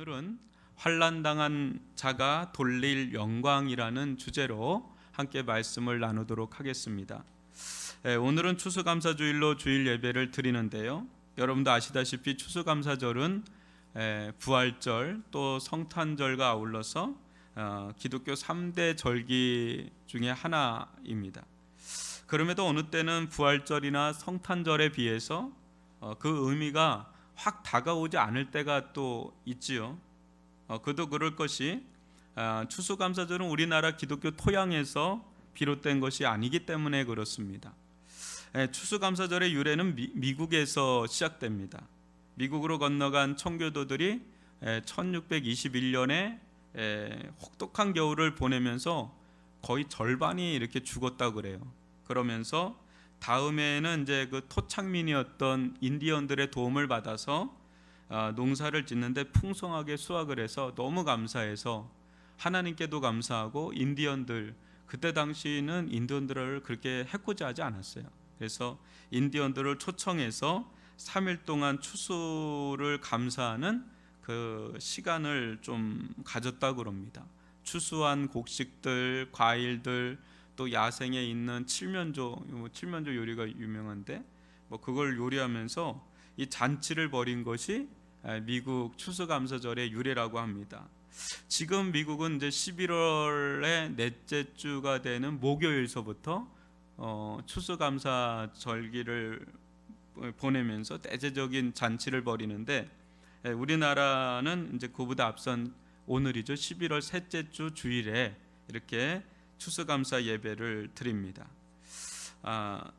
오늘은 환난당한 자가 돌릴 영광이라는 주제로 함께 말씀을 나누도록 하겠습니다. 오늘은 추수감사주일로 주일 예배를 드리는데요. 여러분도 아시다시피 추수감사절은 부활절 또 성탄절과 아울러서 기독교 3대 절기 중에 하나입니다. 그럼에도 어느 때는 부활절이나 성탄절에 비해서 그 의미가 확 다가오지 않을 때가 또 있지요. 그도 그럴 것이 추수감사절은 우리나라 기독교 토양에서 비롯된 것이 아니기 때문에 그렇습니다. 추수감사절의 유래는 미국에서 시작됩니다. 미국으로 건너간 청교도들이 1621년에 혹독한 겨울을 보내면서 거의 절반이 이렇게 죽었다고 그래요. 그러면서 다음에는 이제 그 토착민이었던 인디언들의 도움을 받아서 농사를 짓는데 풍성하게 수확을 해서 너무 감사해서 하나님께도 감사하고 인디언들, 그때 당시는 인디언들을 그렇게 해코지하지 않았어요. 그래서 인디언들을 초청해서 3일 동안 추수를 감사하는 그 시간을 좀 가졌다고 그럽니다. 추수한 곡식들, 과일들, 또 야생에 있는 칠면조 요리가 유명한데 그걸 요리하면서 이 잔치를 벌인 것이 미국 추수감사절의 유래라고 합니다. 지금 미국은 이제 11월의 넷째 주가 되는 목요일서부터 추수감사절기를 보내면서 대대적인 잔치를 벌이는데 우리나라는 이제 그보다 앞선 오늘이죠. 11월 셋째 주 주일에 이렇게 추수감사 예배를 드립니다.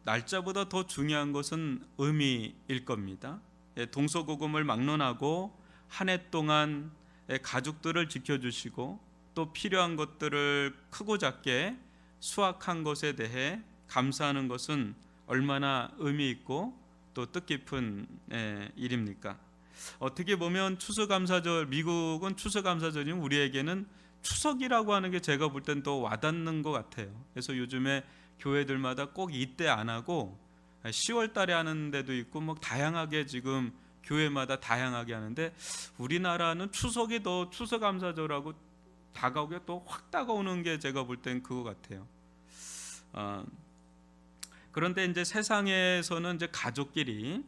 날짜보다 더 중요한 것은 의미일 겁니다. 동서고금을 막론하고 한 해 동안 가족들을 지켜주시고 또 필요한 것들을 크고 작게 수확한 것에 대해 감사하는 것은 얼마나 의미 있고 또 뜻깊은 일입니까? 어떻게 보면 추수감사절, 미국은 추수감사절이면 우리에게는 추석이라고 하는 게 제가 볼 땐 더 와닿는 것 같아요. 그래서 요즘에 교회들마다 꼭 이때 안 하고 10월 달에 하는 데도 있고 다양하게 지금 교회마다 다양하게 하는데 우리나라는 추석이 더 추수감사절하고 다가오게 또 확 다가오는 게 제가 볼 땐 그거 같아요. 그런데 이제 세상에서는 이제 가족끼리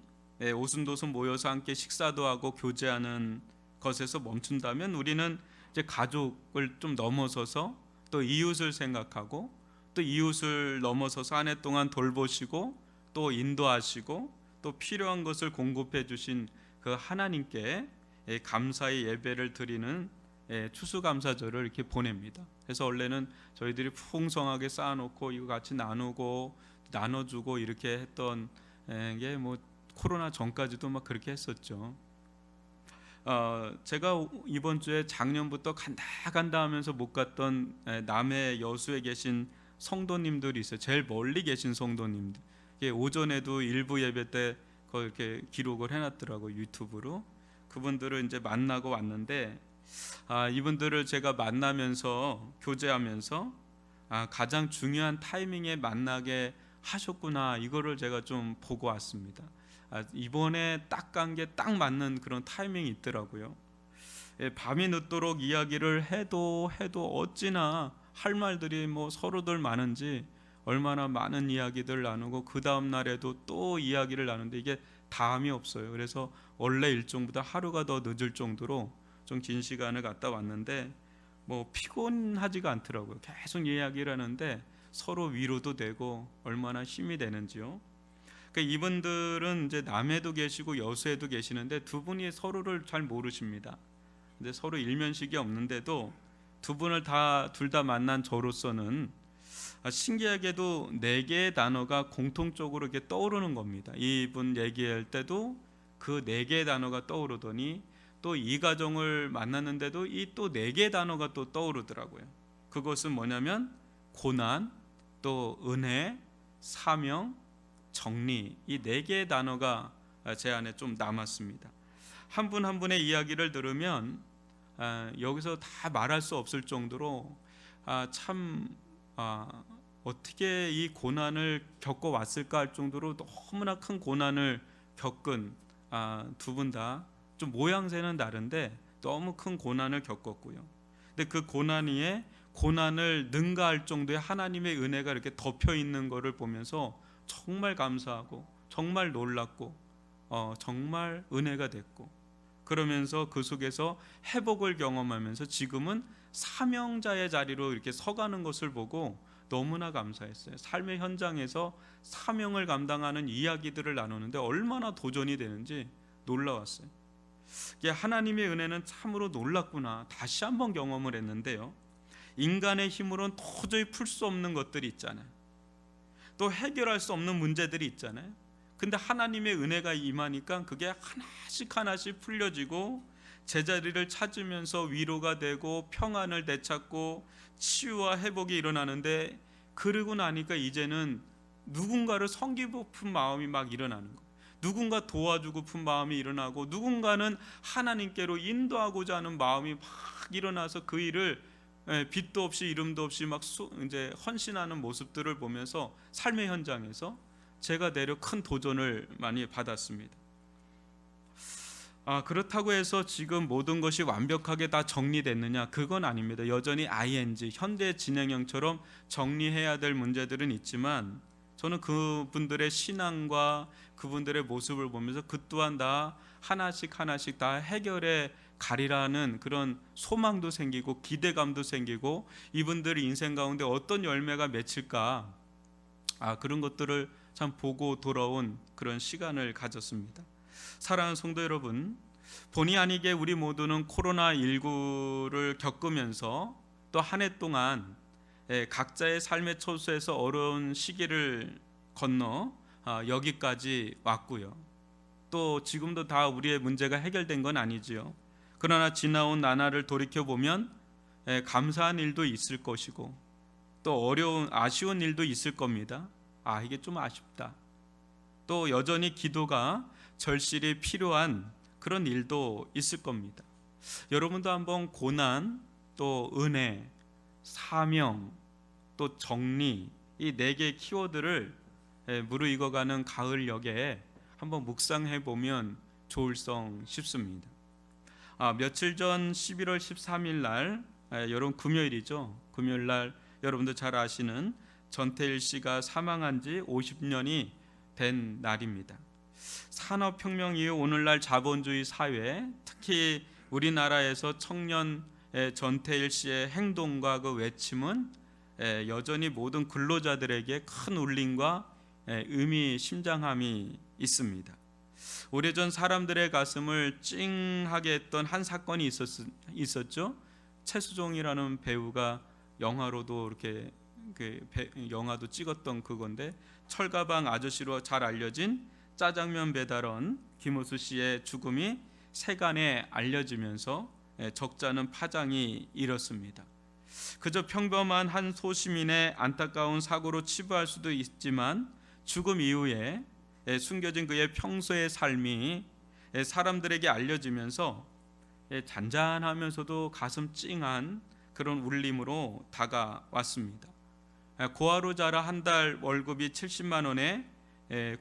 오순도순 모여서 함께 식사도 하고 교제하는 것에서 멈춘다면 우리는 이제 가족을 좀 넘어서서 또 이웃을 생각하고 또 이웃을 넘어서서 한 해 동안 돌보시고 또 인도하시고 또 필요한 것을 공급해 주신 그 하나님께 감사의 예배를 드리는 추수감사절을 이렇게 보냅니다. 그래서 원래는 저희들이 풍성하게 쌓아놓고 이거 같이 나누고 나눠주고 이렇게 했던 게 코로나 전까지도 그렇게 했었죠. 제가 이번 주에 작년부터 간다 하면서 못 갔던 남해 여수에 계신 성도님들이 있어요. 제일 멀리 계신 성도님들. 오전에도 일부 예배 때 이렇게 기록을 해놨더라고요, 유튜브로. 그분들을 이제 만나고 왔는데 이분들을 제가 만나면서 교제하면서 가장 중요한 타이밍에 만나게 하셨구나, 이거를 제가 좀 보고 왔습니다. 이번에 딱 간 게 딱 맞는 그런 타이밍이 있더라고요. 밤이 늦도록 이야기를 해도 어찌나 할 말들이 서로들 많은지 얼마나 많은 이야기들 나누고 그 다음 날에도 또 이야기를 나누는데 이게 다음이 없어요. 그래서 원래 일정보다 하루가 더 늦을 정도로 좀 긴 시간을 갔다 왔는데 피곤하지가 않더라고요. 계속 이야기를 하는데 서로 위로도 되고 얼마나 힘이 되는지요. 이분들은 이제 남해도 계시고 여수에도 계시는데 두 분이 서로를 잘 모르십니다. 근데 서로 일면식이 없는데도 두 분을 둘 다 만난 저로서는 신기하게도 4개의 단어가 공통적으로 이렇게 떠오르는 겁니다. 이분 얘기할 때도 그 4개의 단어가 떠오르더니 또 이 가정을 만났는데도 이 또 4개의 단어가 또 떠오르더라고요. 그것은 뭐냐면 고난, 또 은혜, 사명, 정리, 이 4개의 단어가 제 안에 좀 남았습니다. 한 분 한 분의 이야기를 들으면 여기서 다 말할 수 없을 정도로 어떻게 이 고난을 겪어왔을까 할 정도로 너무나 큰 고난을 겪은 두 분 다 좀 모양새는 다른데 너무 큰 고난을 겪었고요. 근데 그 고난 위에 고난을 능가할 정도의 하나님의 은혜가 이렇게 덮여 있는 것을 보면서 정말 감사하고 정말 놀랐고 정말 은혜가 됐고, 그러면서 그 속에서 회복을 경험하면서 지금은 사명자의 자리로 이렇게 서가는 것을 보고 너무나 감사했어요. 삶의 현장에서 사명을 감당하는 이야기들을 나누는데 얼마나 도전이 되는지 놀라웠어요. 이게 하나님의 은혜는 참으로 놀랍구나 다시 한번 경험을 했는데요, 인간의 힘으로는 도저히 풀 수 없는 것들이 있잖아요. 또 해결할 수 없는 문제들이 있잖아요. 근데 하나님의 은혜가 임하니까 그게 하나씩 하나씩 풀려지고 제자리를 찾으면서 위로가 되고 평안을 되찾고 치유와 회복이 일어나는데, 그러고 나니까 이제는 누군가를 섬기고픈 마음이 막 일어나는 거예요. 누군가 도와주고 픈 마음이 일어나고 누군가는 하나님께로 인도하고자 하는 마음이 막 일어나서 그 일을 빛도 없이 이름도 없이 막 이제 헌신하는 모습들을 보면서 삶의 현장에서 제가 내려 큰 도전을 많이 받았습니다. 그렇다고 해서 지금 모든 것이 완벽하게 다 정리됐느냐? 그건 아닙니다. 여전히 ing 현대 진행형처럼 정리해야 될 문제들은 있지만, 저는 그분들의 신앙과 그분들의 모습을 보면서 그 또한 다 하나씩 하나씩 다 해결해 가리라는 그런 소망도 생기고 기대감도 생기고, 이분들 인생 가운데 어떤 열매가 맺힐까, 그런 것들을 참 보고 돌아온 그런 시간을 가졌습니다. 사랑하는 성도 여러분, 본의 아니게 우리 모두는 코로나19를 겪으면서 또 한 해 동안 각자의 삶의 처소에서 어려운 시기를 건너 여기까지 왔고요. 또 지금도 다 우리의 문제가 해결된 건 아니지요. 그러나 지나온 나날을 돌이켜보면 감사한 일도 있을 것이고 또 어려운 아쉬운 일도 있을 겁니다. 이게 좀 아쉽다. 또 여전히 기도가 절실히 필요한 그런 일도 있을 겁니다. 여러분도 한번 고난, 또 은혜, 사명, 또 정리, 이 4개의 키워드를 무르익어가는 가을 역에 한번 묵상해 보면 좋을성 싶습니다. 며칠 전 11월 13일 날, 여러분 금요일이죠. 금요일 날 여러분도 잘 아시는 전태일 씨가 사망한 지 50년이 된 날입니다. 산업혁명 이후 오늘날 자본주의 사회, 특히 우리나라에서 청년 전태일 씨의 행동과 그 외침은 여전히 모든 근로자들에게 큰 울림과 의미심장함이 있습니다. 오래전 사람들의 가슴을 찡하게 했던 한 사건이 있었죠. 최수종이라는 배우가 영화로도 이렇게 영화도 찍었던 그건데, 철가방 아저씨로 잘 알려진 짜장면 배달원 김우수 씨의 죽음이 세간에 알려지면서 적잖은 파장이 일었습니다. 그저 평범한 한 소시민의 안타까운 사고로 치부할 수도 있지만, 죽음 이후에 숨겨진 그의 평소의 삶이 사람들에게 알려지면서 잔잔하면서도 가슴 찡한 그런 울림으로 다가왔습니다. 고아로 자라 한 달 월급이 70만 원에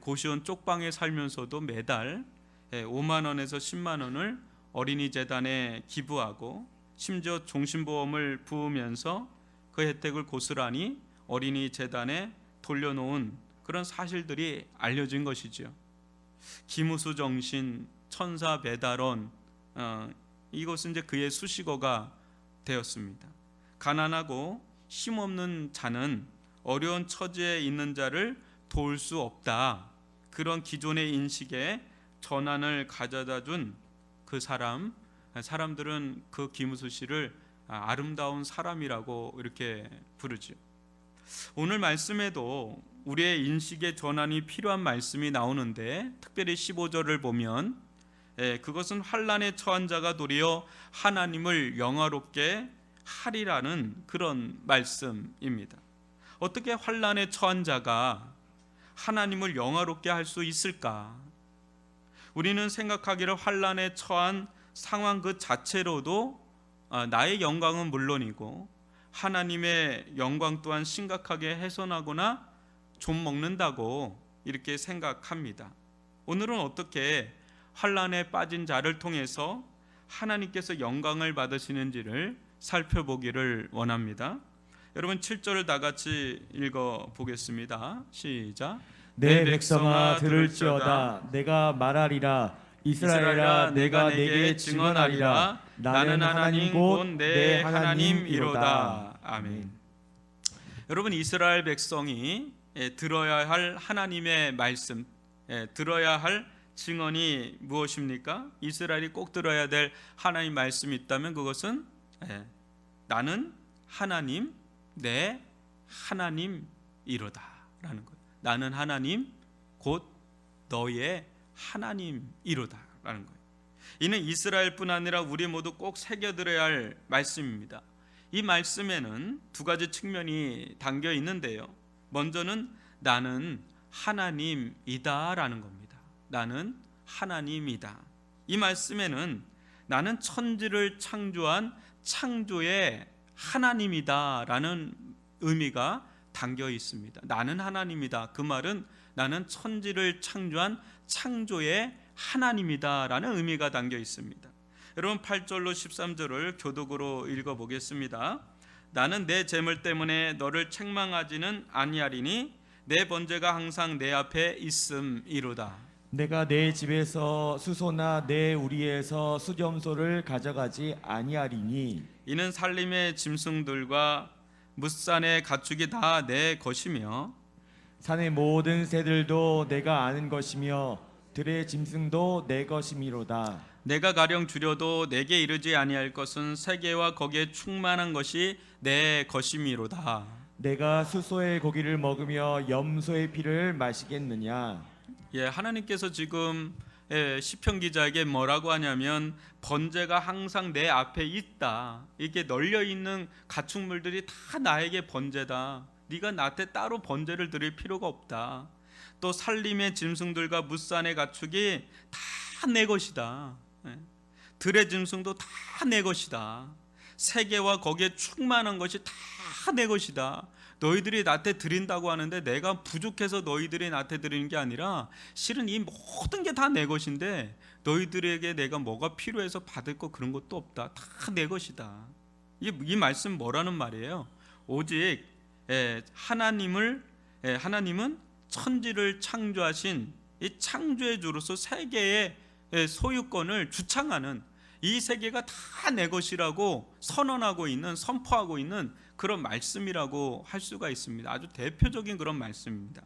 고시원 쪽방에 살면서도 매달 5만 원에서 10만 원을 어린이재단에 기부하고, 심지어 종신보험을 부으면서 그 혜택을 고스란히 어린이재단에 돌려놓은 그런 사실들이 알려진 것이죠. 김우수 정신, 천사 배달원, 이것은 이제 그의 수식어가 되었습니다. 가난하고 힘없는 자는 어려운 처지에 있는 자를 도울 수 없다. 그런 기존의 인식에 전환을 가져다 준 그 사람들은 그 김우수 씨를 아름다운 사람이라고 이렇게 부르죠. 오늘 말씀에도 우리의 인식의 전환이 필요한 말씀이 나오는데, 특별히 15절을 보면 그것은 환난에 처한 자가 도리어 하나님을 영화롭게 하리라는 그런 말씀입니다. 어떻게 환난에 처한 자가 하나님을 영화롭게 할 수 있을까? 우리는 생각하기를 환난에 처한 상황 그 자체로도 나의 영광은 물론이고 하나님의 영광 또한 심각하게 훼손하거나 좀 먹는다고 이렇게 생각합니다. 오늘은 어떻게 환난에 빠진 자를 통해서 하나님께서 영광을 받으시는지를 살펴보기를 원합니다. 여러분 7절을 다 같이 읽어 보겠습니다. 시작. 내 백성아 들을지어다. 내가 말하리라. 이스라엘아 내가 내게 증언하리라. 나는 하나님 곧 내 하나님이로다. 아멘. 여러분 이스라엘 백성이 들어야 할 하나님의 말씀, 들어야 할 증언이 무엇입니까? 이스라엘이 꼭 들어야 될 하나님 말씀이 있다면 그것은 나는 하나님 내 하나님이로다 라는 거예요. 나는 하나님 곧 너의 하나님이로다 라는 거예요. 이는 이스라엘뿐 아니라 우리 모두 꼭 새겨들어야 할 말씀입니다. 이 말씀에는 두 가지 측면이 담겨 있는데요. 먼저는 나는 하나님이다 라는 겁니다. 나는 하나님이다. 이 말씀에는 나는 천지를 창조한 창조의 하나님이다 라는 의미가 담겨 있습니다. 나는 하나님이다. 그 말은 나는 천지를 창조한 창조의 하나님이다 라는 의미가 담겨 있습니다. 여러분 8절로 13절을 교독으로 읽어보겠습니다. 나는 내 재물 때문에 너를 책망하지는 아니하리니 내 번제가 항상 내 앞에 있음이로다. 내가 내 집에서 수소나 내 우리에서 수점소를 가져가지 아니하리니 이는 살림의 짐승들과 뭇산의 가축이 다 내 것이며 산의 모든 새들도 내가 아는 것이며 들의 짐승도 내 것이미로다. 내가 가령 줄여도 내게 이르지 아니할 것은 세계와 거기에 충만한 것이 내 것이미로다. 내가 수소의 고기를 먹으며 염소의 피를 마시겠느냐. 하나님께서 지금 시편 기자에게 뭐라고 하냐면 번제가 항상 내 앞에 있다. 이게 널려 있는 가축물들이 다 나에게 번제다. 네가 나한테 따로 번제를 드릴 필요가 없다. 또 살림의 짐승들과 뭇산의 가축이 다 내 것이다. 들의 짐승도 다 내 것이다. 세계와 거기에 충만한 것이 다 내 것이다. 너희들이 나한테 드린다고 하는데 내가 부족해서 너희들이 나한테 드리는 게 아니라 실은 이 모든 게 다 내 것인데 너희들에게 내가 뭐가 필요해서 받을 거 그런 것도 없다. 다 내 것이다. 이 말씀 뭐라는 말이에요? 오직 하나님은 천지를 창조하신 이 창조의 주로서 세계의 소유권을 주창하는 이 세계가 다 내 것이라고 선언하고 있는, 선포하고 있는 그런 말씀이라고 할 수가 있습니다. 아주 대표적인 그런 말씀입니다.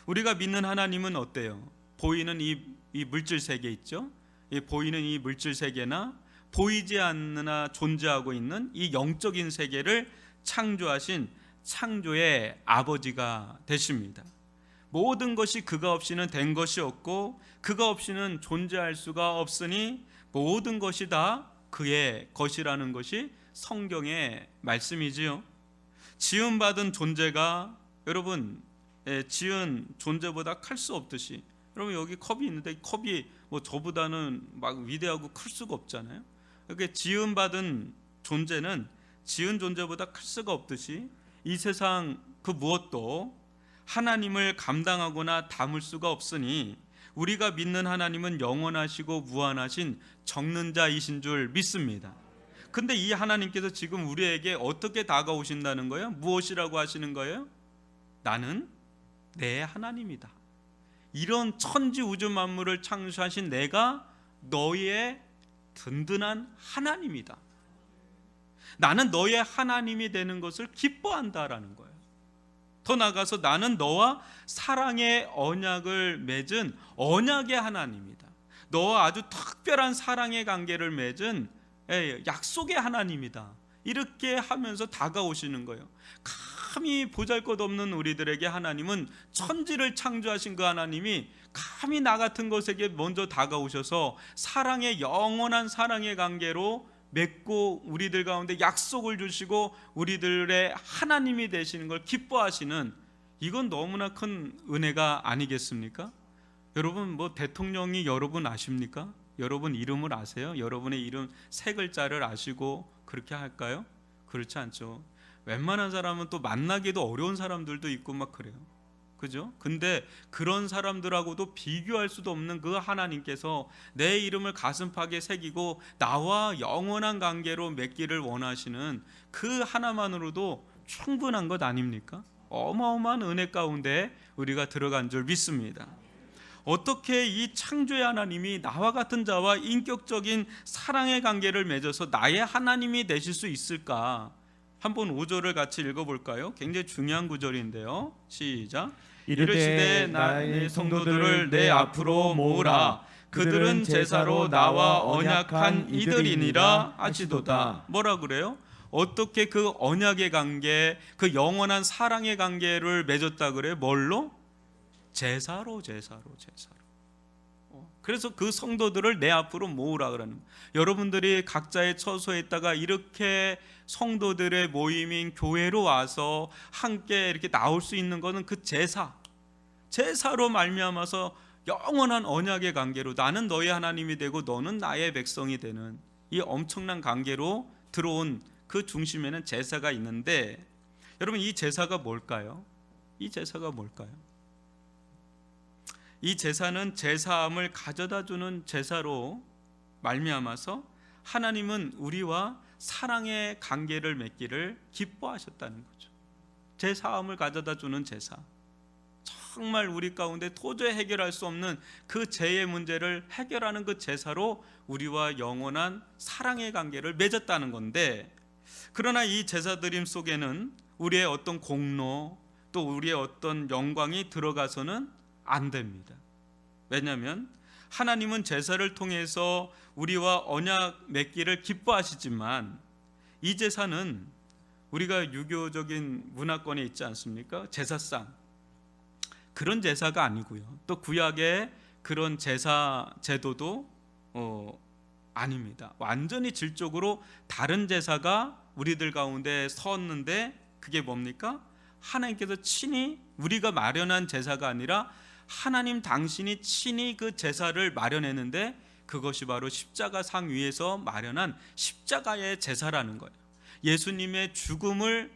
우리가 믿는 하나님은 어때요? 보이는 이 물질 세계 있죠? 이 보이는 이 물질 세계나 보이지 않으나 존재하고 있는 이 영적인 세계를 창조하신 창조의 아버지가 되십니다. 모든 것이 그가 없이는 된 것이 없고 그가 없이는 존재할 수가 없으니 모든 것이 다 그의 것이라는 것이 성경의 말씀이지요. 지음받은 존재가 여러분 지은 존재보다 클 수 없듯이 여러분 여기 컵이 있는데 이 컵이 뭐 저보다는 막 위대하고 클 수가 없잖아요. 이렇게 지음받은 존재는 지은 존재보다 클 수가 없듯이 이 세상 그 무엇도 하나님을 감당하거나 담을 수가 없으니 우리가 믿는 하나님은 영원하시고 무한하신 적는자이신 줄 믿습니다. 근데 이 하나님께서 지금 우리에게 어떻게 다가오신다는 거예요? 무엇이라고 하시는 거예요? 나는 내 하나님이다. 이런 천지 우주 만물을 창조하신 내가 너의 든든한 하나님이다. 나는 너의 하나님이 되는 것을 기뻐한다라는 거예요. 더 나아가서 나는 너와 사랑의 언약을 맺은 언약의 하나님이다. 너와 아주 특별한 사랑의 관계를 맺은 약속의 하나님이다. 이렇게 하면서 다가오시는 거예요. 감히 보잘것없는 우리들에게 하나님은 천지를 창조하신 그 하나님이 감히 나 같은 것에게 먼저 다가오셔서 사랑의 영원한 사랑의 관계로 맺고 우리들 가운데 약속을 주시고 우리들의 하나님이 되시는 걸 기뻐하시는 이건 너무나 큰 은혜가 아니겠습니까? 여러분 뭐 대통령이 여러분 아십니까? 여러분 이름을 아세요? 여러분의 이름 세 글자를 아시고 그렇게 할까요? 그렇지 않죠. 웬만한 사람은 또 만나기도 어려운 사람들도 있고 막 그래요. 그죠? 근데 그런 사람들하고도 비교할 수도 없는 그 하나님께서 내 이름을 가슴팍에 새기고 나와 영원한 관계로 맺기를 원하시는 그 하나만으로도 충분한 것 아닙니까? 어마어마한 은혜 가운데 우리가 들어간 줄 믿습니다. 어떻게 이 창조의 하나님이 나와 같은 자와 인격적인 사랑의 관계를 맺어서 나의 하나님이 되실 수 있을까? 한번 5절을 같이 읽어볼까요? 굉장히 중요한 구절인데요. 시작. 이르시되 나의 성도들을 내 앞으로 모으라. 그들은 제사로 나와 언약한 이들이니라 하시도다. 뭐라 그래요? 어떻게 그 언약의 관계, 그 영원한 사랑의 관계를 맺었다 그래요? 뭘로? 제사로. 그래서 그 성도들을 내 앞으로 모으라 그러는 거예요. 여러분들이 각자의 처소에 있다가 이렇게 성도들의 모임인 교회로 와서 함께 이렇게 나올 수 있는 것은 그 제사로 말미암아서 영원한 언약의 관계로 나는 너의 하나님이 되고 너는 나의 백성이 되는 이 엄청난 관계로 들어온 그 중심에는 제사가 있는데, 여러분 이 제사가 뭘까요? 이 제사가 뭘까요? 이 제사는 제사함을 가져다 주는 제사로 말미암아서 하나님은 우리와 사랑의 관계를 맺기를 기뻐하셨다는 거죠. 제사함을 가져다 주는 제사, 정말 우리 가운데 도저히 해결할 수 없는 그 죄의 문제를 해결하는 그 제사로 우리와 영원한 사랑의 관계를 맺었다는 건데, 그러나 이 제사 드림 속에는 우리의 어떤 공로 또 우리의 어떤 영광이 들어가서는 안 됩니다. 왜냐하면 하나님은 제사를 통해서 우리와 언약 맺기를 기뻐하시지만 이 제사는 우리가 유교적인 문화권에 있지 않습니까? 제사상, 그런 제사가 아니고요. 또 구약의 그런 제사 제도도 아닙니다. 완전히 질적으로 다른 제사가 우리들 가운데 섰는데, 그게 뭡니까? 하나님께서 친히 우리가 마련한 제사가 아니라 하나님 당신이 친히 그 제사를 마련했는데, 그것이 바로 십자가 상 위에서 마련한 십자가의 제사라는 거예요. 예수님의 죽음을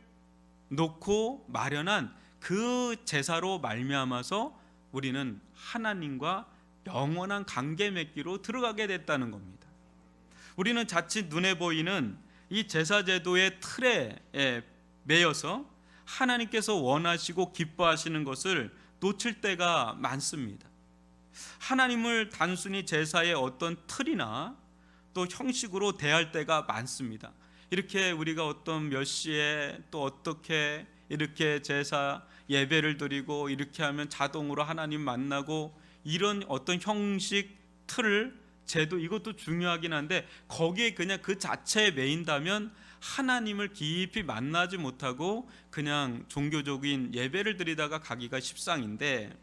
놓고 마련한 그 제사로 말미암아서 우리는 하나님과 영원한 관계 맺기로 들어가게 됐다는 겁니다. 우리는 자칫 눈에 보이는 이 제사 제도의 틀에 매여서 하나님께서 원하시고 기뻐하시는 것을 놓칠 때가 많습니다. 하나님을 단순히 제사의 어떤 틀이나 또 형식으로 대할 때가 많습니다. 이렇게 우리가 어떤 몇 시에 또 어떻게 이렇게 제사 예배를 드리고 이렇게 하면 자동으로 하나님 만나고, 이런 어떤 형식, 틀, 제도, 이것도 중요하긴 한데 거기에 그냥 그 자체에 매인다면 하나님을 깊이 만나지 못하고 그냥 종교적인 예배를 드리다가 가기가 십상인데,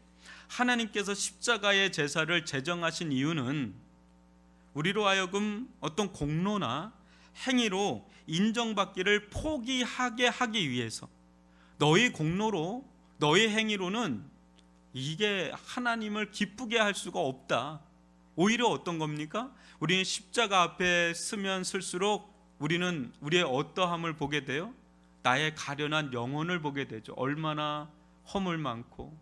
하나님께서 십자가의 제사를 제정하신 이유는 우리로 하여금 어떤 공로나 행위로 인정받기를 포기하게 하기 위해서, 너희 공로로 너희 행위로는 이게 하나님을 기쁘게 할 수가 없다. 오히려 어떤 겁니까? 우리는 십자가 앞에 서면 설수록 우리는 우리의 어떠함을 보게 돼요? 나의 가련한 영혼을 보게 되죠. 얼마나 허물 많고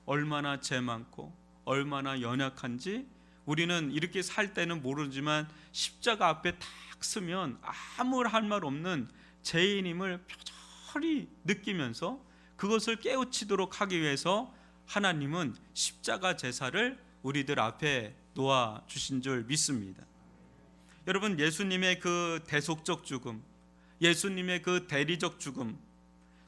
얼마나 죄 많고 얼마나 연약한지 우리는 이렇게 살 때는 모르지만 십자가 앞에 딱 서면 아무 할 말 없는 죄인임을 표절히 느끼면서 그것을 깨우치도록 하기 위해서 하나님은 십자가 제사를 우리들 앞에 놓아 주신 줄 믿습니다. 여러분, 예수님의 그 대속적 죽음, 예수님의 그 대리적 죽음,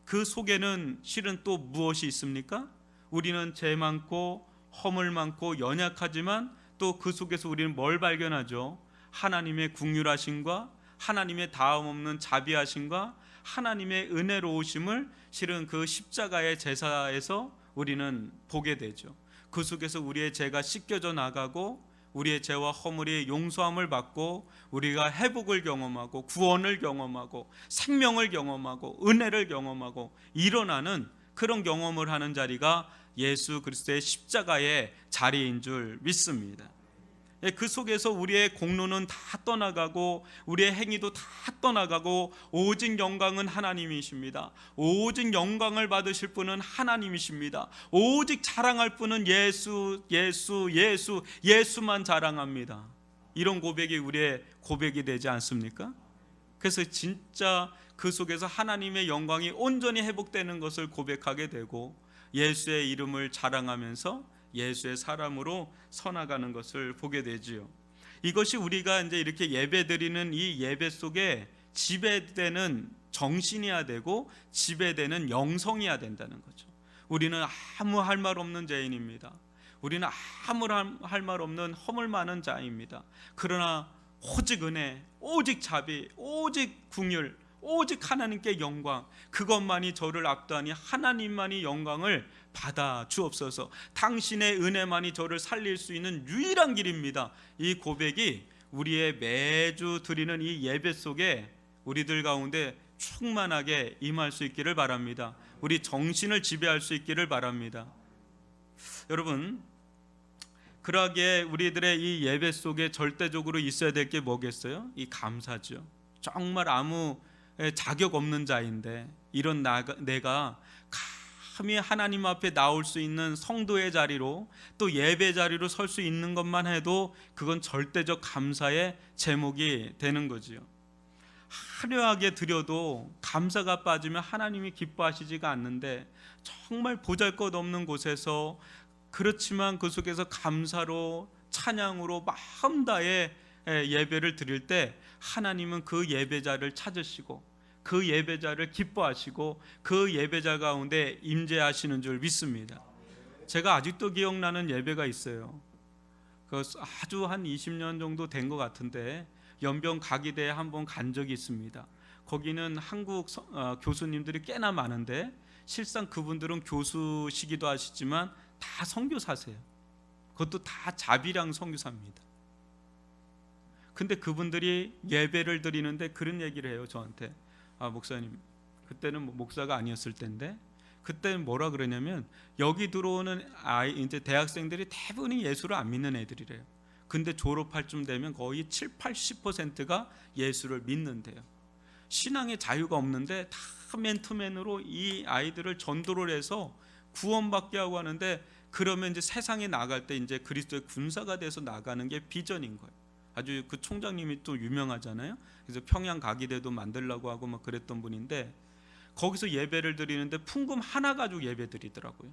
그 속에는 실은 또 무엇이 있습니까? 우리는 죄 많고 허물 많고 연약하지만 또 그 속에서 우리는 뭘 발견하죠? 하나님의 긍휼하심과 하나님의 다음 없는 자비하심과 하나님의 은혜로우심을 실은 그 십자가의 제사에서 우리는 보게 되죠. 그 속에서 우리의 죄가 씻겨져 나가고 우리의 죄와 허물이 용서함을 받고 우리가 회복을 경험하고 구원을 경험하고 생명을 경험하고 은혜를 경험하고 일어나는 그런 경험을 하는 자리가 예수 그리스도의 십자가의 자리인 줄 믿습니다. 그 속에서 우리의 공로는 다 떠나가고 우리의 행위도 다 떠나가고 오직 영광은 하나님이십니다. 오직 영광을 받으실 분은 하나님이십니다. 오직 자랑할 분은 예수, 예수, 예수, 예수만 자랑합니다. 이런 고백이 우리의 고백이 되지 않습니까? 그래서 진짜 그 속에서 하나님의 영광이 온전히 회복되는 것을 고백하게 되고 예수의 이름을 자랑하면서 예수의 사람으로 서나가는 것을 보게 되지요. 이것이 우리가 이제 이렇게 예배드리는 이 예배 속에 지배되는 정신이어야 되고 지배되는 영성이어야 된다는 거죠. 우리는 아무 할 말 없는 죄인입니다. 우리는 아무 할 말 없는 허물 많은 자입니다. 그러나 오직 은혜, 오직 자비, 오직 긍휼, 오직 하나님께 영광, 그것만이 저를 압도하니 하나님만이 영광을 받아 주옵소서. 당신의 은혜만이 저를 살릴 수 있는 유일한 길입니다. 이 고백이 우리의 매주 드리는 이 예배 속에 우리들 가운데 충만하게 임할 수 있기를 바랍니다. 우리 정신을 지배할 수 있기를 바랍니다. 여러분, 그러하게 우리들의 이 예배 속에 절대적으로 있어야 될 게 뭐겠어요? 이 감사죠. 정말 아무 자격 없는 자인데 이런 내가 감히 하나님 앞에 나올 수 있는 성도의 자리로 또 예배 자리로 설 수 있는 것만 해도 그건 절대적 감사의 제목이 되는 거지요. 화려하게 드려도 감사가 빠지면 하나님이 기뻐하시지가 않는데 정말 보잘것없는 곳에서 그렇지만 그 속에서 감사로 찬양으로 마음 다해 예배를 드릴 때 하나님은 그 예배자를 찾으시고 그 예배자를 기뻐하시고 그 예배자 가운데 임재하시는 줄 믿습니다. 제가 아직도 기억나는 예배가 있어요. 그 아주 한 20년 정도 된 것 같은데 연변 가기대에 한번 간 적이 있습니다. 거기는 한국 교수님들이 꽤나 많은데 실상 그분들은 교수시기도 하시지만 다 선교사세요. 그것도 다 자비랑 선교사입니다. 근데 그분들이 예배를 드리는데 그런 얘기를 해요. 저한테. 목사님, 그때는 목사가 아니었을 때인데 그때는 뭐라 그러냐면 여기 들어오는 이제 대학생들이 대부분이 예수를 안 믿는 애들이래요. 근데 졸업할 쯤 되면 거의 70-80%가 예수를 믿는데요. 신앙의 자유가 없는데 다 맨투맨으로 이 아이들을 전도를 해서 구원받게 하고 하는데, 그러면 이제 세상에 나갈 때 이제 그리스도의 군사가 돼서 나가는 게 비전인 거예요. 아주 그 총장님이 또 유명하잖아요. 그래서 평양 가기대도 만들려고 하고 막 그랬던 분인데 거기서 예배를 드리는데 풍금 하나 가지고 예배 드리더라고요.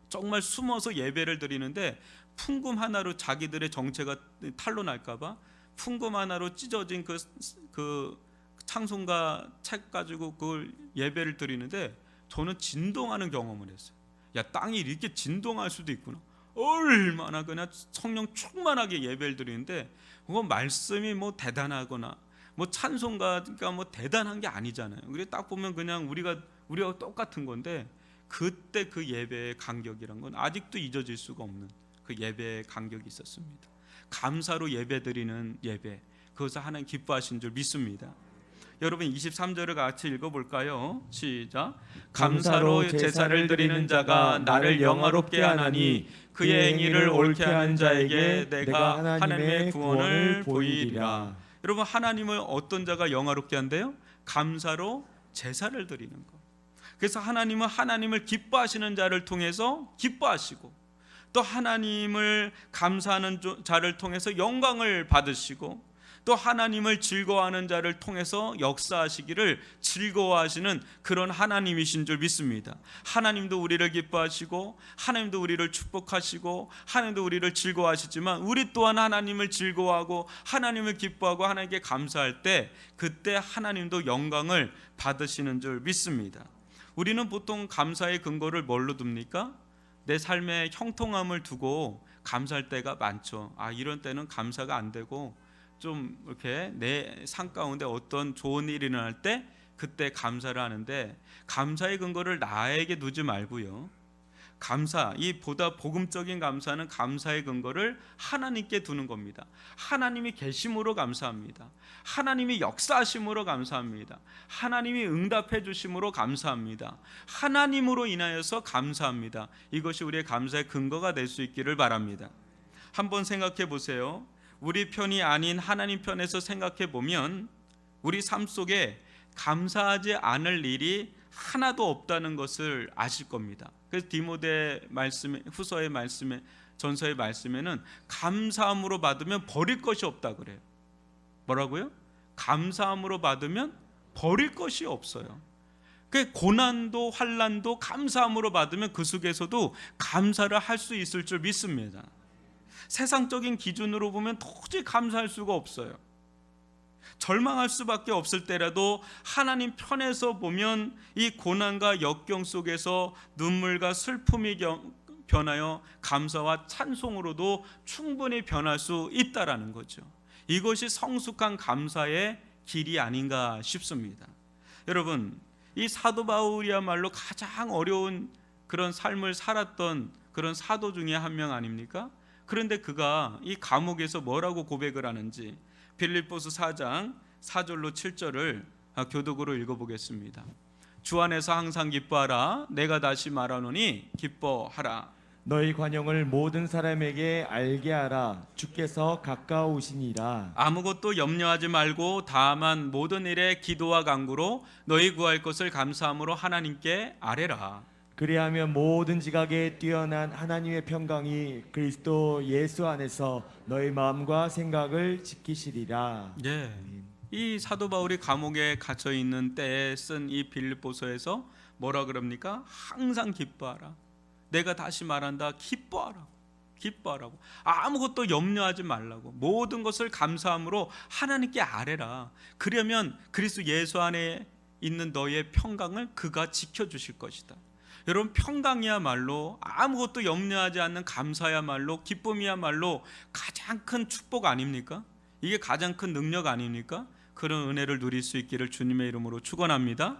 정말 숨어서 예배를 드리는데 풍금 하나로 자기들의 정체가 탄로 날까봐 풍금 하나로 찢어진 그 찬송가 책 가지고 그걸 예배를 드리는데 저는 진동하는 경험을 했어요. 야, 땅이 이렇게 진동할 수도 있구나. 얼마나 그냥 성령 충만하게 예배를 드리는데 그거 말씀이 뭐 대단하거나 뭐 찬송가가 뭐 대단한 게 아니잖아요. 그래 딱 보면 그냥 우리가 똑같은 건데 그때 그 예배의 간격이란 건 아직도 잊어질 수가 없는 그 예배의 간격이 있었습니다. 감사로 예배드리는 예배, 그것을 하나님 기뻐하신 줄 믿습니다. 여러분 23절을 같이 읽어볼까요? 시작. 감사로 제사를 드리는 자가 나를 영화롭게 하나니 그의 행위를 옳게 하는 자에게 내가 하나님의 구원을 보이리라. 여러분, 하나님을 어떤 자가 영화롭게 한대요? 감사로 제사를 드리는 것. 그래서 하나님은 하나님을 기뻐하시는 자를 통해서 기뻐하시고 또 하나님을 감사하는 자를 통해서 영광을 받으시고 또 하나님을 즐거워하는 자를 통해서 역사하시기를 즐거워하시는 그런 하나님이신 줄 믿습니다. 하나님도 우리를 기뻐하시고 하나님도 우리를 축복하시고 하나님도 우리를 즐거워하시지만 우리 또한 하나님을 즐거워하고 하나님을 기뻐하고 하나님께 감사할 때 그때 하나님도 영광을 받으시는 줄 믿습니다. 우리는 보통 감사의 근거를 뭘로 둡니까? 내 삶의 형통함을 두고 감사할 때가 많죠. 이런 때는 감사가 안 되고 좀 이렇게 내 삶 가운데 어떤 좋은 일이 일어날 때 그때 감사를 하는데, 감사의 근거를 나에게 두지 말고요. 감사, 이 보다 복음적인 감사는 감사의 근거를 하나님께 두는 겁니다. 하나님이 계심으로 감사합니다. 하나님이 역사하심으로 감사합니다. 하나님이 응답해 주심으로 감사합니다. 하나님으로 인하여서 감사합니다. 이것이 우리의 감사의 근거가 될 수 있기를 바랍니다. 한번 생각해 보세요. 우리 편이 아닌 하나님 편에서 생각해 보면 우리 삶 속에 감사하지 않을 일이 하나도 없다는 것을 아실 겁니다. 그래서 디모데 말씀에, 후서의 말씀에, 전서의 말씀에는 감사함으로 받으면 버릴 것이 없다 그래요. 뭐라고요? 감사함으로 받으면 버릴 것이 없어요. 그 고난도 환난도 감사함으로 받으면 그 속에서도 감사를 할 수 있을 줄 믿습니다. 세상적인 기준으로 보면 도저히 감사할 수가 없어요. 절망할 수밖에 없을 때라도 하나님 편에서 보면 이 고난과 역경 속에서 눈물과 슬픔이 변하여 감사와 찬송으로도 충분히 변할 수 있다라는 거죠. 이것이 성숙한 감사의 길이 아닌가 싶습니다. 여러분, 이 사도 바울이야말로 가장 어려운 그런 삶을 살았던 그런 사도 중에 한 명 아닙니까? 그런데 그가 이 감옥에서 뭐라고 고백을 하는지 빌립보서 4장 4절로 7절을 교독으로 읽어보겠습니다. 주 안에서 항상 기뻐하라. 내가 다시 말하노니 기뻐하라. 너희 관용을 모든 사람에게 알게 하라. 주께서 가까우시니라. 아무것도 염려하지 말고 다만 모든 일에 기도와 간구로 너희 구할 것을 감사함으로 하나님께 아뢰라. 그리하면 모든 지각에 뛰어난 하나님의 평강이 그리스도 예수 안에서 너희 마음과 생각을 지키시리라. 예. 이 사도 바울이 감옥에 갇혀 있는 때에 쓴 이 빌립보서에서 뭐라 그럽니까? 항상 기뻐하라. 내가 다시 말한다. 기뻐하라고. 기뻐하라고. 아무것도 염려하지 말라고. 모든 것을 감사함으로 하나님께 아뢰라. 그러면 그리스도 예수 안에 있는 너의 평강을 그가 지켜주실 것이다. 여러분, 평강이야말로 아무것도 염려하지 않는 감사야말로 기쁨이야말로 가장 큰 축복 아닙니까? 이게 가장 큰 능력 아닙니까? 그런 은혜를 누릴 수 있기를 주님의 이름으로 축원합니다.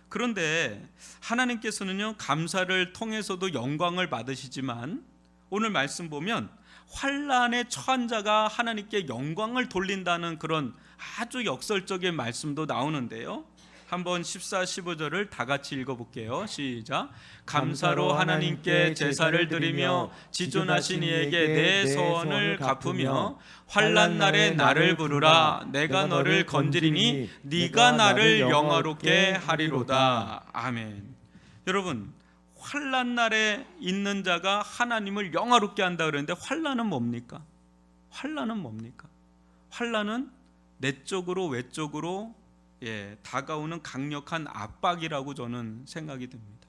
그런데 하나님께서는요, 감사를 통해서도 영광을 받으시지만 오늘 말씀 보면 환난에 처한 자가 하나님께 영광을 돌린다는 그런 아주 역설적인 말씀도 나오는데요. 한번 14, 15절을 다 같이 읽어볼게요. 시작. 감사로 하나님께 제사를 드리며 지존하신 이에게 내 소원을 갚으며 환난 날에 나를 부르라. 내가 너를 건지리니 네가 나를 영화롭게 하리로다. 아멘. 여러분, 환난 날에 있는 자가 하나님을 영화롭게 한다 그러는데 환난은 뭡니까? 환난은 뭡니까? 환난은 내적으로 외적으로 다가오는 강력한 압박이라고 저는 생각이 듭니다.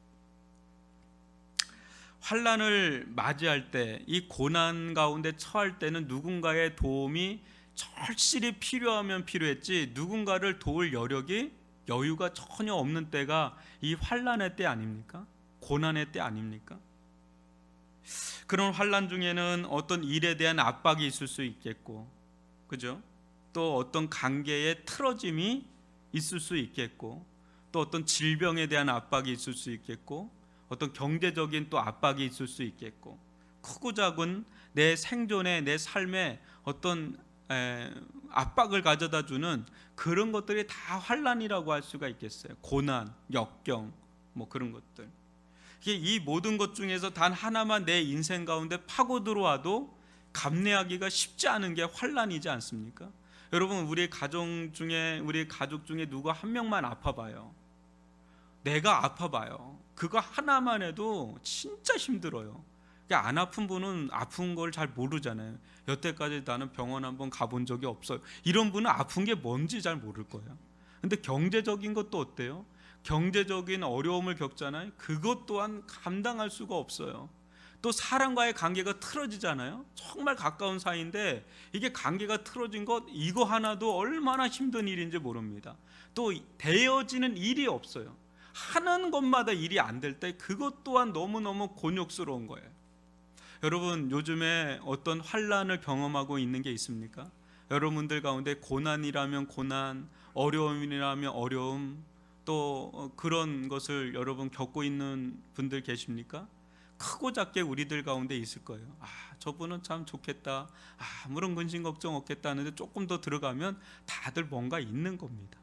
환난을 맞이할 때, 이 고난 가운데 처할 때는 누군가의 도움이 절실히 필요하면 필요했지 누군가를 도울 여유가 전혀 없는 때가 이 환난의 때 아닙니까? 고난의 때 아닙니까? 그런 환난 중에는 어떤 일에 대한 압박이 있을 수 있겠고, 그죠? 또 어떤 관계의 틀어짐이 있을 수 있겠고, 또 어떤 질병에 대한 압박이 있을 수 있겠고, 어떤 경제적인 또 압박이 있을 수 있겠고, 크고 작은 내 생존에, 내 삶에 어떤 압박을 가져다 주는 그런 것들이 다 환난이라고 할 수가 있겠어요. 고난, 역경, 뭐 그런 것들. 이 모든 것 중에서 단 하나만 내 인생 가운데 파고 들어와도 감내하기가 쉽지 않은 게 환난이지 않습니까? 여러분, 우리 가족 중에 누가 한 명만 아파봐요. 내가 아파봐요. 그거 하나만 해도 진짜 힘들어요. 안 아픈 분은 아픈 걸 잘 모르잖아요. 여태까지 나는 병원 한번 가본 적이 없어요. 이런 분은 아픈 게 뭔지 잘 모를 거예요. 근데 경제적인 것도 어때요? 경제적인 어려움을 겪잖아요. 그것 또한 감당할 수가 없어요. 또 사람과의 관계가 틀어지잖아요. 정말 가까운 사이인데 이게 관계가 틀어진 것, 이거 하나도 얼마나 힘든 일인지 모릅니다. 또 되어지는 일이 없어요. 하는 것마다 일이 안 될 때 그것 또한 너무너무 곤욕스러운 거예요. 여러분, 요즘에 어떤 환난을 경험하고 있는 게 있습니까? 여러분들 가운데 고난이라면 고난, 어려움이라면 어려움, 또 그런 것을 여러분 겪고 있는 분들 계십니까? 크고 작게 우리들 가운데 있을 거예요. 저분은 참 좋겠다. 아무런 근심 걱정 없겠다 하는데 조금 더 들어가면 다들 뭔가 있는 겁니다.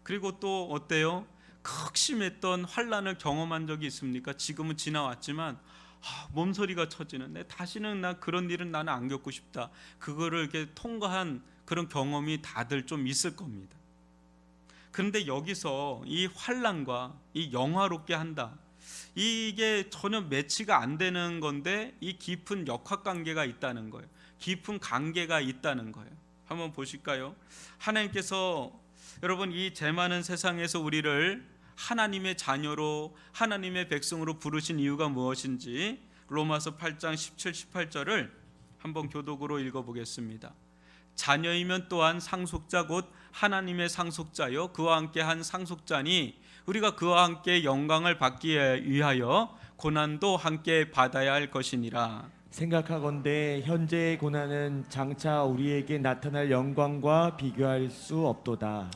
그리고 또 어때요? 극심했던 환난을 경험한 적이 있습니까? 지금은 지나왔지만 몸서리가 쳐지는, 다시는 나 그런 일은 나는 안 겪고 싶다. 그거를 이렇게 통과한 그런 경험이 다들 좀 있을 겁니다. 그런데 여기서 이 환난과 이 영화롭게 한다, 이게 전혀 매치가 안 되는 건데 이 깊은 역학관계가 있다는 거예요. 깊은 관계가 있다는 거예요. 한번 보실까요? 하나님께서 여러분 이 죄많은 세상에서 우리를 하나님의 자녀로, 하나님의 백성으로 부르신 이유가 무엇인지 로마서 8장 17, 18절을 한번 교독으로 읽어보겠습니다. 자녀이면 또한 상속자 곧 하나님의 상속자요 그와 함께 한 상속자니 우리가 그와 함께 영광을 받기 위하여 고난도 함께 받아야 할 것이니라. 생각하건대 현재의 고난은 장차 우리에게 나타날 영광과 비교할 수 없도다.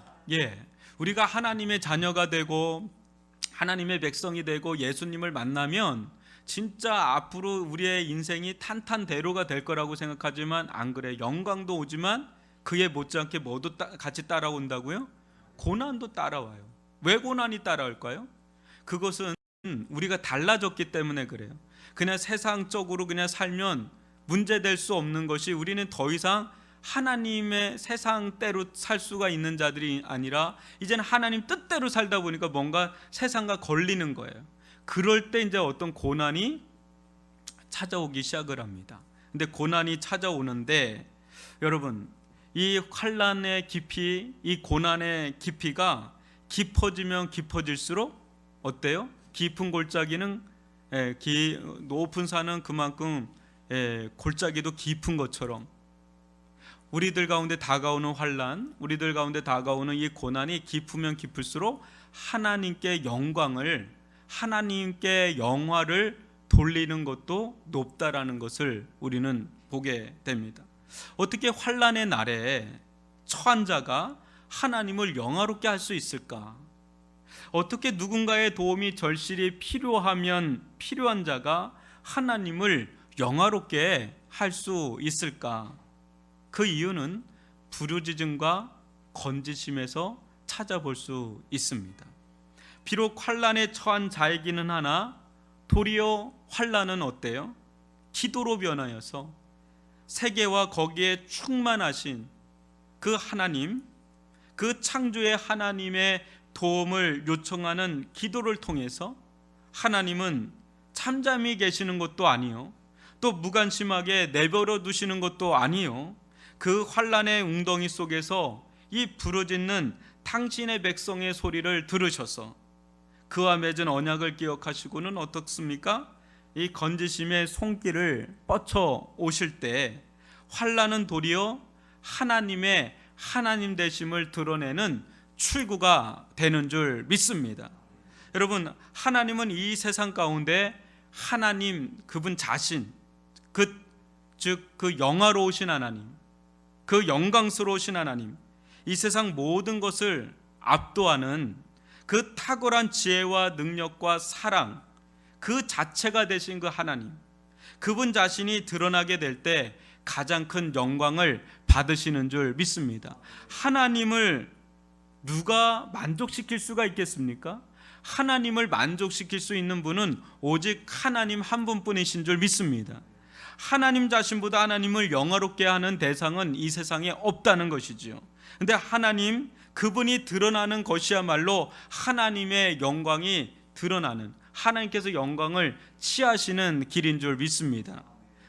우리가 하나님의 자녀가 되고 하나님의 백성이 되고 예수님을 만나면 진짜 앞으로 우리의 인생이 탄탄대로가 될 거라고 생각하지만 안 그래. 영광도 오지만 그에 못지않게 뭐도 같이 따라온다고요? 고난도 따라와요. 왜 고난이 따라올까요? 그것은 우리가 달라졌기 때문에 그래요. 그냥 세상적으로 그냥 살면 문제될 수 없는 것이, 우리는 더 이상 하나님의 세상대로 살 수가 있는 자들이 아니라 이제는 하나님 뜻대로 살다 보니까 뭔가 세상과 걸리는 거예요. 그럴 때 이제 어떤 고난이 찾아오기 시작을 합니다. 근데 고난이 찾아오는데 여러분, 이 환난의 깊이, 이 고난의 깊이가 깊어지면 깊어질수록 어때요? 깊은 골짜기는 높은 산은 그만큼 골짜기도 깊은 것처럼 우리들 가운데 다가오는 환난, 우리들 가운데 다가오는 이 고난이 깊으면 깊을수록 하나님께 영광을, 하나님께 영화를 돌리는 것도 높다라는 것을 우리는 보게 됩니다. 어떻게 환난의 날에 처한 자가 하나님을 영화롭게 할 수 있을까? 어떻게 누군가의 도움이 절실히 필요한 자가 하나님을 영화롭게 할 수 있을까? 그 이유는 부르짖음과 건지심에서 찾아볼 수 있습니다. 비록 환난에 처한 자이기는 하나 도리어 환난은 어때요? 기도로 변하여서 세계와 거기에 충만하신 그 하나님, 그 창조의 하나님의 도움을 요청하는 기도를 통해서 하나님은 잠잠히 계시는 것도 아니요, 또 무관심하게 내버려 두시는 것도 아니요, 그 환난의 웅덩이 속에서 이 부르짖는 당신의 백성의 소리를 들으셔서 그와 맺은 언약을 기억하시고는 어떻습니까? 이 건지심의 손길을 뻗쳐 오실 때 환난은 도리어 하나님의 하나님 되심을 드러내는 출구가 되는 줄 믿습니다. 여러분, 하나님은 이 세상 가운데 하나님 그분 자신, 즉 그 영화로우신 하나님, 그 영광스러우신 하나님, 이 세상 모든 것을 압도하는 그 탁월한 지혜와 능력과 사랑, 그 자체가 되신 그 하나님, 그분 자신이 드러나게 될 때 가장 큰 영광을 받으시는 줄 믿습니다. 하나님을 누가 만족시킬 수가 있겠습니까? 하나님을 만족시킬 수 있는 분은 오직 하나님 한 분뿐이신 줄 믿습니다. 하나님 자신보다 하나님을 영화롭게 하는 대상은 이 세상에 없다는 것이지요. 근데 하나님 그분이 드러나는 것이야말로 하나님의 영광이 드러나는, 하나님께서 영광을 취하시는 길인 줄 믿습니다.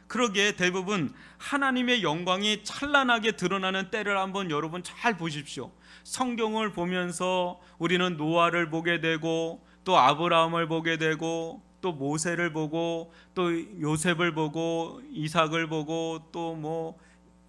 그러기에 대부분 하나님의 영광이 찬란하게 드러나는 때를 한번 여러분 잘 보십시오. 성경을 보면서 우리는 노아를 보게 되고 또 아브라함을 보게 되고 또 모세를 보고 또 요셉을 보고 이삭을 보고 또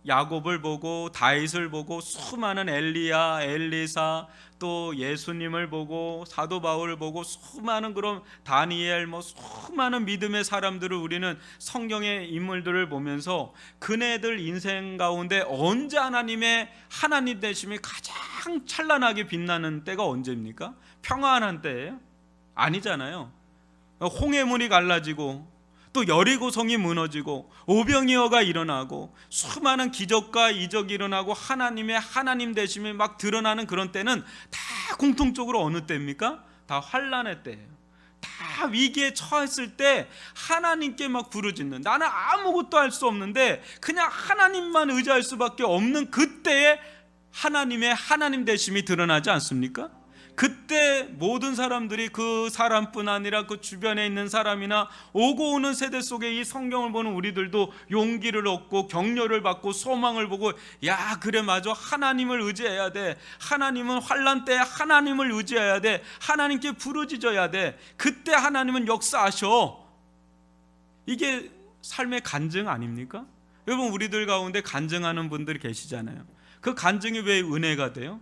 야곱을 보고 다윗을 보고 수많은 엘리야, 엘리사, 또 예수님을 보고 사도 바울을 보고 수많은 그런 다니엘, 수많은 믿음의 사람들을 우리는 성경의 인물들을 보면서 그네들 인생 가운데 언제 하나님의 하나님 되심이 가장 찬란하게 빛나는 때가 언제입니까? 평안한 때예요? 아니잖아요. 홍해문이 갈라지고 또 여리고성이 무너지고 오병이어가 일어나고 수많은 기적과 이적이 일어나고 하나님의 하나님 되심이 막 드러나는 그런 때는 다 공통적으로 어느 때입니까? 다 환난의 때예요. 다 위기에 처했을 때 하나님께 막 부르짖는, 나는 아무것도 할 수 없는데 그냥 하나님만 의지할 수밖에 없는 그때에 하나님의 하나님 되심이 드러나지 않습니까? 그때 모든 사람들이 그 사람뿐 아니라 그 주변에 있는 사람이나 오고 오는 세대 속에 이 성경을 보는 우리들도 용기를 얻고 격려를 받고 소망을 보고, 야 그래 맞아, 하나님을 의지해야 돼, 하나님은 환난 때에 하나님을 의지해야 돼, 하나님께 부르짖어야 돼, 그때 하나님은 역사하셔. 이게 삶의 간증 아닙니까? 여러분, 우리들 가운데 간증하는 분들이 계시잖아요. 그 간증이 왜 은혜가 돼요?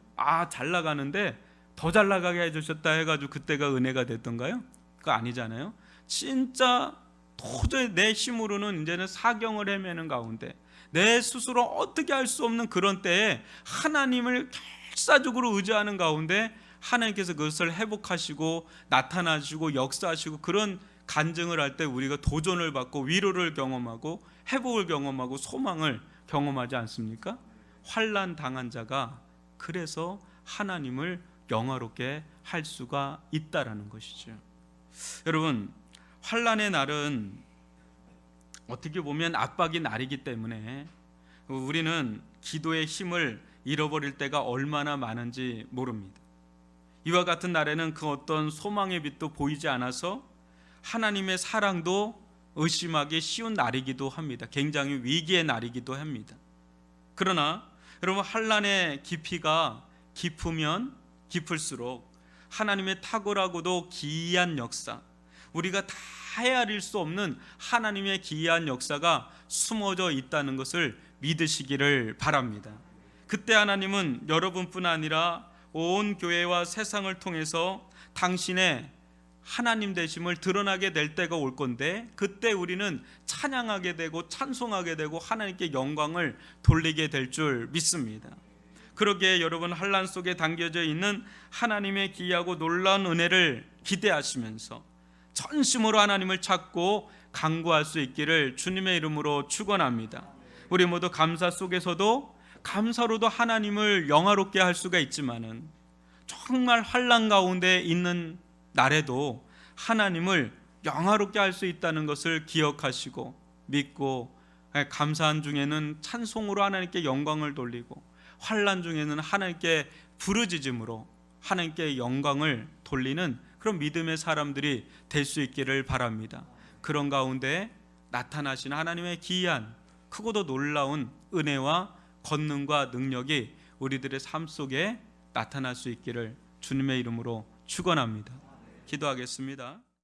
잘 나가는데 더 잘 나가게 해주셨다 해가지고 그때가 은혜가 됐던가요? 그거 아니잖아요. 진짜 도저히 내 힘으로는 이제는 사경을 헤매는 가운데 내 스스로 어떻게 할 수 없는 그런 때에 하나님을 결사적으로 의지하는 가운데 하나님께서 그것을 회복하시고 나타나시고 역사하시고, 그런 간증을 할 때 우리가 도전을 받고 위로를 경험하고 회복을 경험하고 소망을 경험하지 않습니까? 환난 당한 자가 그래서 하나님을 영화롭게 할 수가 있다라는 것이죠. 여러분, 환난의 날은 어떻게 보면 압박이 날이기 때문에 우리는 기도의 힘을 잃어버릴 때가 얼마나 많은지 모릅니다. 이와 같은 날에는 그 어떤 소망의 빛도 보이지 않아서 하나님의 사랑도 의심하기 쉬운 날이기도 합니다. 굉장히 위기의 날이기도 합니다. 그러나 여러분, 환난의 깊이가 깊으면 깊을수록 하나님의 탁월하고도 기이한 역사, 우리가 다 헤아릴 수 없는 하나님의 기이한 역사가 숨어져 있다는 것을 믿으시기를 바랍니다. 그때 하나님은 여러분뿐 아니라 온 교회와 세상을 통해서 당신의 하나님 되심을 드러나게 될 때가 올 건데, 그때 우리는 찬양하게 되고 찬송하게 되고 하나님께 영광을 돌리게 될 줄 믿습니다. 그러기에 여러분, 환난 속에 담겨져 있는 하나님의 기이하고 놀라운 은혜를 기대하시면서 전심으로 하나님을 찾고 간구할 수 있기를 주님의 이름으로 축원합니다. 우리 모두 감사 속에서도 감사로도 하나님을 영화롭게 할 수가 있지만은 정말 환난 가운데 있는 날에도 하나님을 영화롭게 할 수 있다는 것을 기억하시고 믿고, 감사한 중에는 찬송으로 하나님께 영광을 돌리고, 환난 중에는 하나님께 부르짖음으로 하나님께 영광을 돌리는 그런 믿음의 사람들이 될 수 있기를 바랍니다. 그런 가운데 나타나신 하나님의 기이한 크고도 놀라운 은혜와 권능과 능력이 우리들의 삶 속에 나타날 수 있기를 주님의 이름으로 축원합니다. 기도하겠습니다.